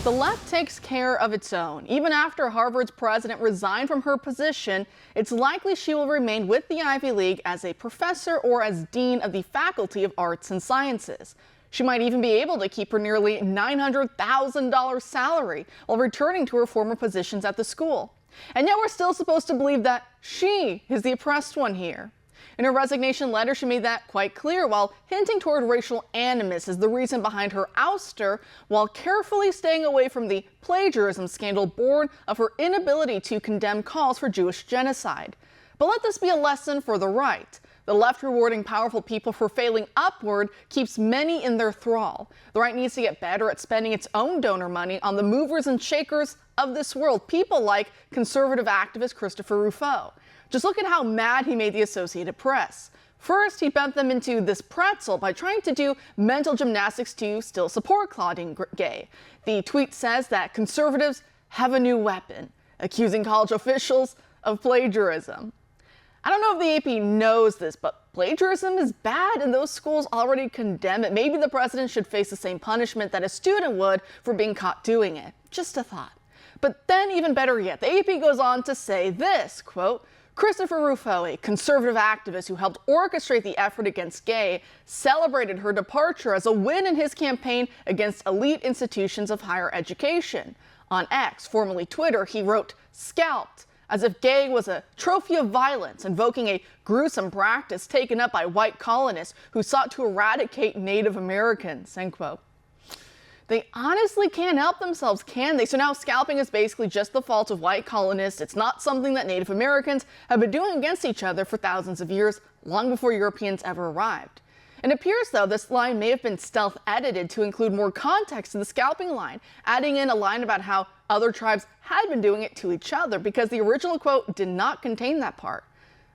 The left takes care of its own. Even after Harvard's president resigned from her position, it's likely she will remain with the Ivy League as a professor or as dean of the Faculty of Arts and Sciences. She might even be able to keep her nearly $900,000 salary while returning to her former positions at the school. And yet we're still supposed to believe that she is the oppressed one here. In her resignation letter, she made that quite clear while hinting toward racial animus as the reason behind her ouster, while carefully staying away from the plagiarism scandal born of her inability to condemn calls for Jewish genocide. But let this be a lesson for the right. The left rewarding powerful people for failing upward keeps many in their thrall. The right needs to get better at spending its own donor money on the movers and shakers of this world, people like conservative activist Christopher Rufo. Just look at how mad he made the Associated Press. First, he bent them into this pretzel by trying to do mental gymnastics to still support Claudine Gay. The tweet says that conservatives have a new weapon, accusing college officials of plagiarism. I don't know if the AP knows this, but plagiarism is bad and those schools already condemn it. Maybe the president should face the same punishment that a student would for being caught doing it. Just a thought. But then even better yet, the AP goes on to say this, quote, Christopher Rufo, a conservative activist who helped orchestrate the effort against Gay, celebrated her departure as a win in his campaign against elite institutions of higher education. On X, formerly Twitter, he wrote, scalped, as if Gay was a trophy of violence, invoking a gruesome practice taken up by white colonists who sought to eradicate Native Americans, end quote. They honestly can't help themselves, can they? So now scalping is basically just the fault of white colonists. It's not something that Native Americans have been doing against each other for thousands of years, long before Europeans ever arrived. It appears, though, this line may have been stealth edited to include more context to the scalping line, adding in a line about how other tribes had been doing it to each other, because the original quote did not contain that part.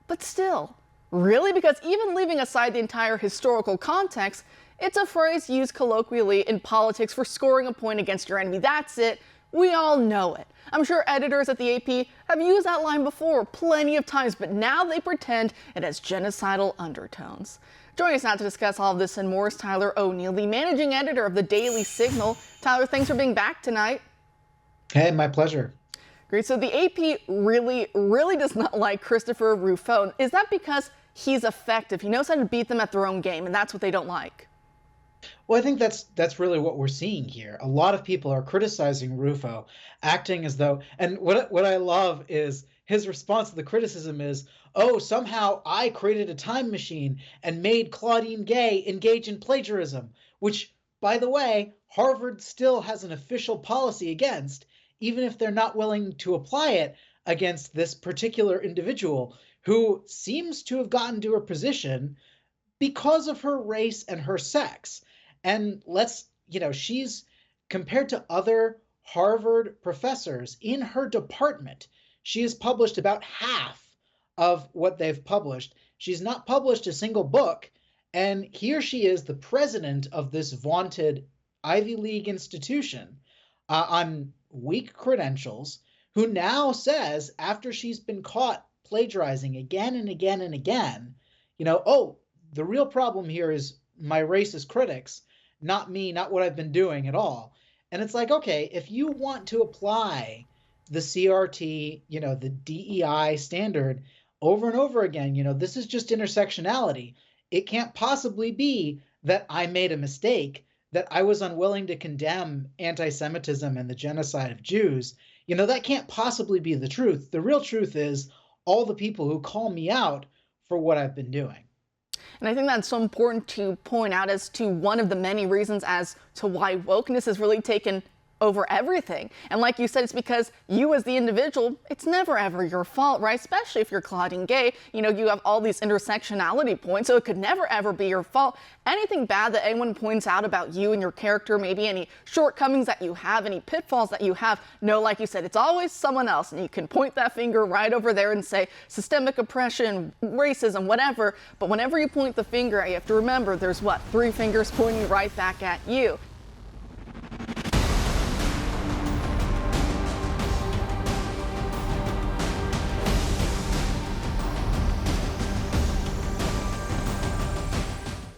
But still, really? Because even leaving aside the entire historical context, it's a phrase used colloquially in politics for scoring a point against your enemy. That's it. We all know it. I'm sure editors at the AP have used that line before plenty of times, but now they pretend it has genocidal undertones. Joining us now to discuss all of this and more is Tyler O'Neill, the managing editor of the Daily Signal. Tyler, thanks for being back tonight. Hey, my pleasure. Great. So the AP really does not like Christopher Rufo. Is that because he's effective? He knows how to beat them at their own game, and that's what they don't like? Well, I think that's really what we're seeing here. A lot of people are criticizing Rufo, acting as though, and what I love is his response to the criticism is, oh, somehow I created a time machine and made Claudine Gay engage in plagiarism, which, by the way, Harvard still has an official policy against, even if they're not willing to apply it against this particular individual who seems to have gotten to her position because of her race and her sex. And she's compared to other Harvard professors in her department. She has published about half of what they've published. She's not published a single book. And here she is, the president of this vaunted Ivy League institution on weak credentials, who now says, after she's been caught plagiarizing again and again and again, oh, the real problem here is my racist critics, not me, not what I've been doing at all. And it's like, okay, if you want to apply the CRT, the DEI standard over and over again, this is just intersectionality. It can't possibly be that I made a mistake, that I was unwilling to condemn anti-Semitism and the genocide of Jews. That can't possibly be the truth. The real truth is all the people who call me out for what I've been doing. And I think that's so important to point out as to one of the many reasons as to why wokeness has really taken over everything. And like you said, it's because you as the individual, it's never ever your fault, right? Especially if you're Claudine Gay, you have all these intersectionality points, so it could never ever be your fault. Anything bad that anyone points out about you and your character, maybe any shortcomings that you have, any pitfalls that you have, no, like you said, it's always someone else. And you can point that finger right over there and say systemic oppression, racism, whatever. But whenever you point the finger, you have to remember there's 3 fingers pointing right back at you.